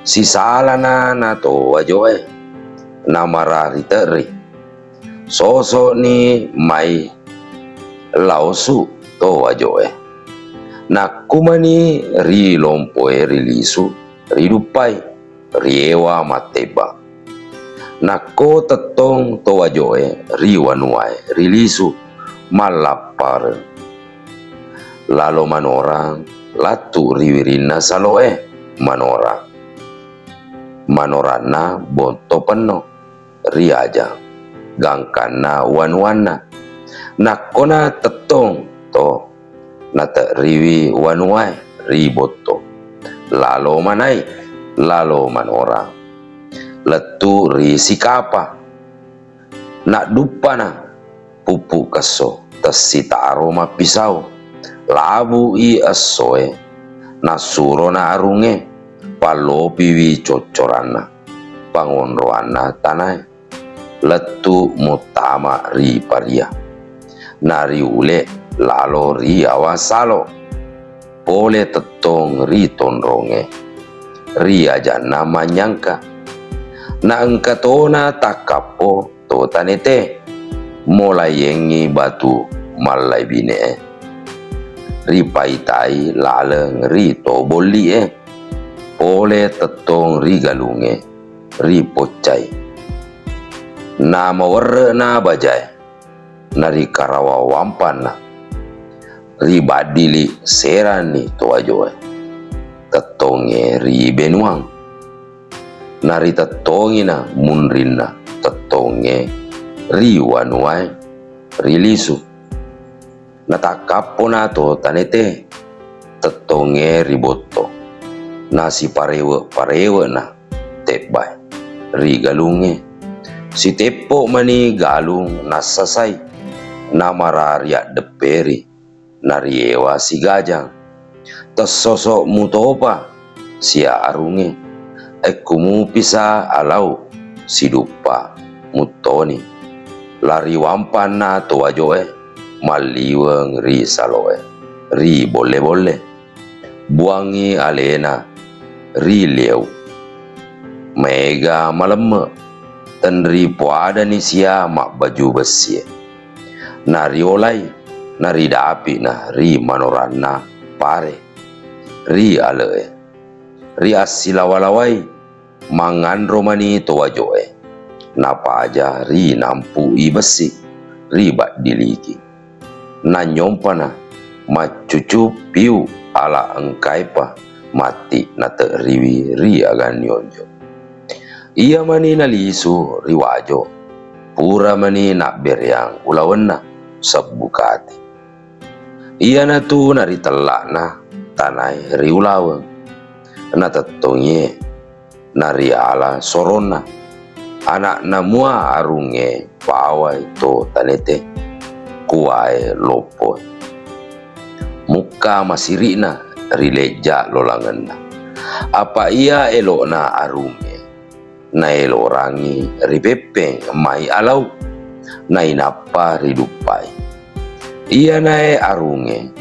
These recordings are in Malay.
si salana na to ajo na marari teri sosok ni mai lausu to ajo na kumani ri lompoe rilisu ri dupai riewa mateba na ko tetong to ajo ri wanuai rilisu malapar lalu manorang latu riwirina saloe manorana bonto peno riaja gangkana wanwana nakona tetong to nata riwi wanuai riboto lalu manai lalu manorang letu ri sikapa nak dupana pupu keso tesita aroma pisau labu i asoe nasuro na arunge palo piwi cocorana pangonroana tanai letu mutama ri paria nari ule lalo ri awasalo pole tetong ri tonronge ri aja nama nyangka na engkatona takapo to tanete mulai yengi batu malai bine ripaitai laleng ri to boli pole tetong ri galunge ri pocai nama warre na bajai nari karawa wampana ri badili serani to ajo tetonge ri benuang nari tetongina munrina tetonge ri wanuai rilisu natakapo na to tanete tetonge riboto nasi parewe na tebai ri galunge si tepo mani galung nasasai namararia deperi nariewa si gajang tesosok mutopa sia arunge ekumu pisa alau si dupa mutoni lari wampan na to ajoe maliweng ri saloe ri bole buangi alena ri leu mega malemme tenri poada ni sia mak baju besi nari olai nari dapi na ri manorana pare ri ale ri asilawalawai mangan romani to ajoe napa aja ri nampu i besi ri bak diliki na nyompana macucu piu ala engkaipa mati na teriwi ri agan yonjo iya mani nalisu riwajo pura mani nak beryang ulawenna sebukati iya na tu nari telak na tanai ri ulaweng na tetongye nari ala sorona anak namua arunge pawai to tanete kuai lopo muka masirina rileja lolangenna apa ia elokna arunge na elorangi ripepeng mai alau nai napa ridupai ia nae arunge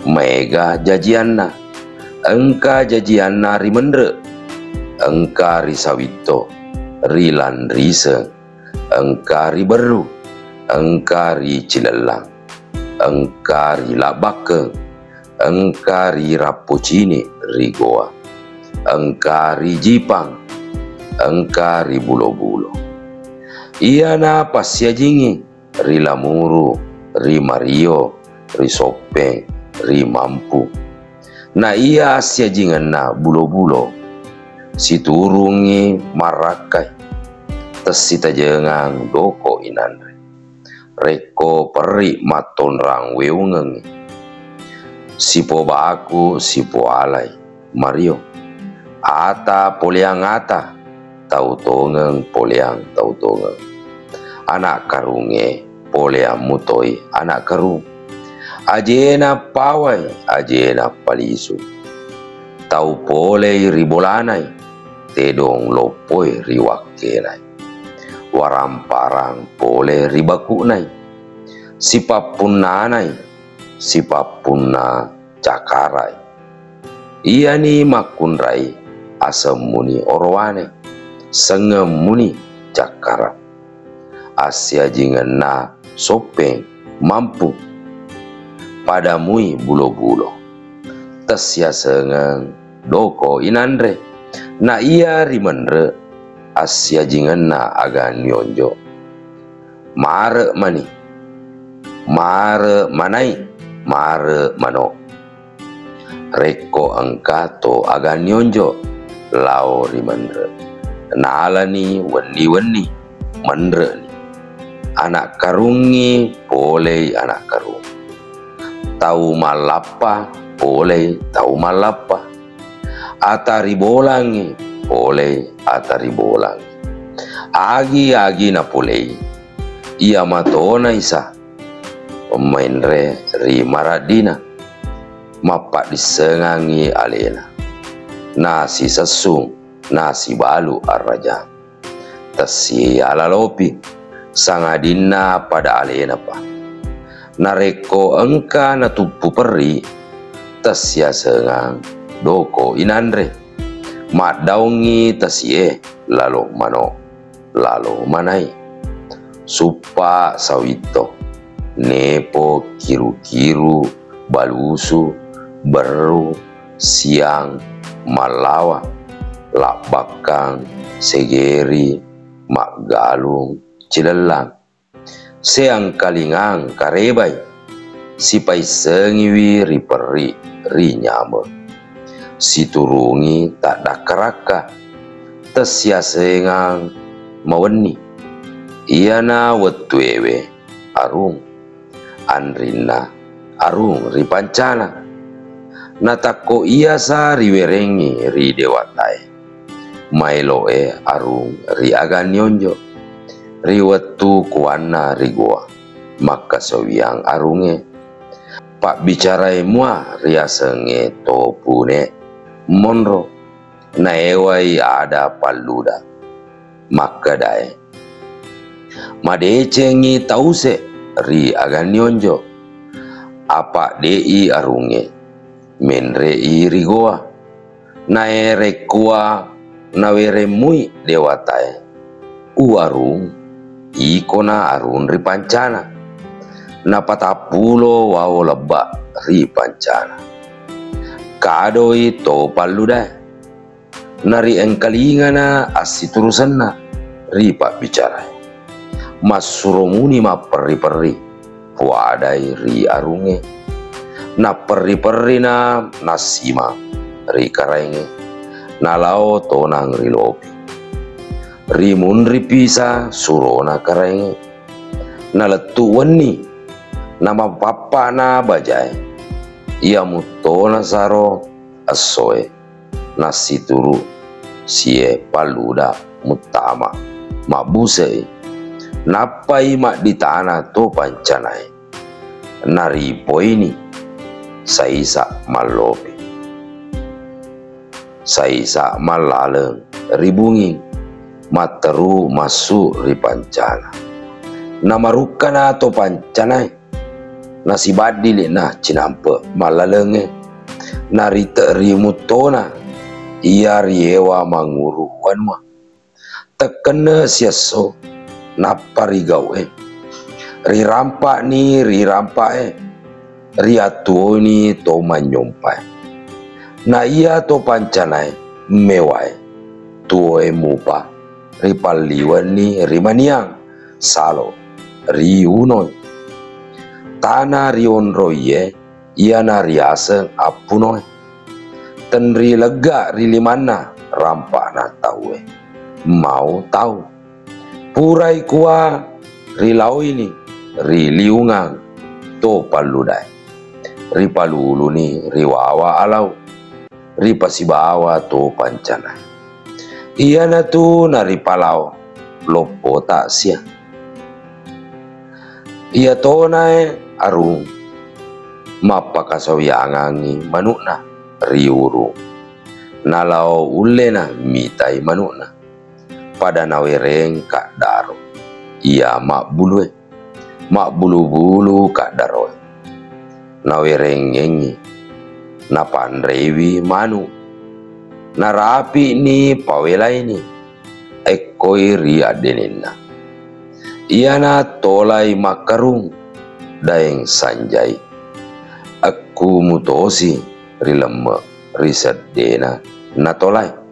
mega jajianna engka jajianna rimendre engka risawito rilan riseng engka riberu engkari cilelang engkari labake engkari rapucini rigoa engkari jipang engkari bulo-bulo iya na pasya jingi ri lamuru ri mario ri sopeng ri mampu na iya asya jingan na bulo-bulo si turungi marakai tesita jengang doko inanre reko peri maton rang weungeng sipo baku sipo alai mario ata poliang ata tau tongeng poliang tau tongeng anak karunge poliang mutoi anak karung ajena pawai ajena palisu tau polei ribolanai tedong lopoi riwakenai waramparang pole ribakunai sipapun nanai sipapun na cakarai iya ni makunrai asam muni orwane, sengem muni cakara. Asia jingan na sopeng mampu padamui bulo-bulo. Tasya sengeng doko inandre, na iya rimendre asya jingan na agan nyonjo. Mare mani, mare manai, mare mano. Reko angkato agan nyonjo, lao rimendre. Nalani weni-weni mendre ni. Anak karungi boleh anak karung. Tahu malapa boleh tahu malapa. Atari bolangi boleh atari bolangi. Agi-agi na boleh. Ia matona isa. Pemain ri maradina. Mapak disengangi alena. Nasi sesung, nasi balu arraja. Tasi ala lopi. Sangadina pada alena pa. Nareko engka na tupu peri. Tasya sengang doko inandre. Mak daungi tasye lalu mano, lalu manai. Supa sawito, nepo kiru-kiru, balusu, beru, siang, malawa, lakbakang, segeri, mak galung, cilelang. Seang kalingang karebay, sipai sengiwi riperi ri nyama. Siturungi tak dakaraka, tasya sengang maweni. Iana wetuewe arung, anrina arung ripancana. Natako iya sa riwerengi ri dewatai. Mailoe arung ri agan nyonjo. Riwetu kuana rigua, maka sawiang arunge. Pak bicarai mua riasenge topune monro. Naewai ada paluda, maka dae. Madecengi tause ri agan nyonjo. Apa dei arunge, menrei rigoa. Naere kuah nawere mui dewatai. Uarung ikona arun ripancana. Napatapulo wao lebak ripancana. Kadoi to paludai. Nari engkalingana asiturusanna ripak bicara. Masuromuni ma peri-peri puadai ri arunge. Na peri-peri na nasima ri karenge. Nalao tonang ri lopi. Rimun ripisa surona karenge. Naletu weni nama papa na bajai. Ia mutona saro asoe. Nasi turu sie paluda mutama mabuse. Napai mak di tanah to pancanai. Naripo ini saisa malopi. Saisa malaleng ribungi. Materu masuk ripancana. Namarukana to pancanai. Nasi badili na cinampe malalenge. Narita rimutona. Ia riewa manguruan ma. Tekene siaso naparigawe. Rirampak ni rirampak riatuo ni to manyompai. Na ia to pancanai mewai. Tuoe mupa. Ripaliwan ni rimaniang salo riunoi. Tanah rionroye ia nariaseng apunoi. Tenri lega rilimana rampak na tahu mau tahu. Purai kuah rilau ini riliungang to paludai. Ripalulu ni riwawa alau. Ripasibawa to pancana. Iya na tu naripalau lopo tak sia. Iya tonai arung mapakasawiangangi manukna riuru. Nalau ulena mitai manukna pada nawereng kak daro. Iya mak bulu-bulu kak daro. Nawereng ngengi napandrewi manu. narapi ni pawelai ni ekoi ria denena. Iana tolai makarung daeng sanjai. Aku mutosi rilema riset dena na tolai.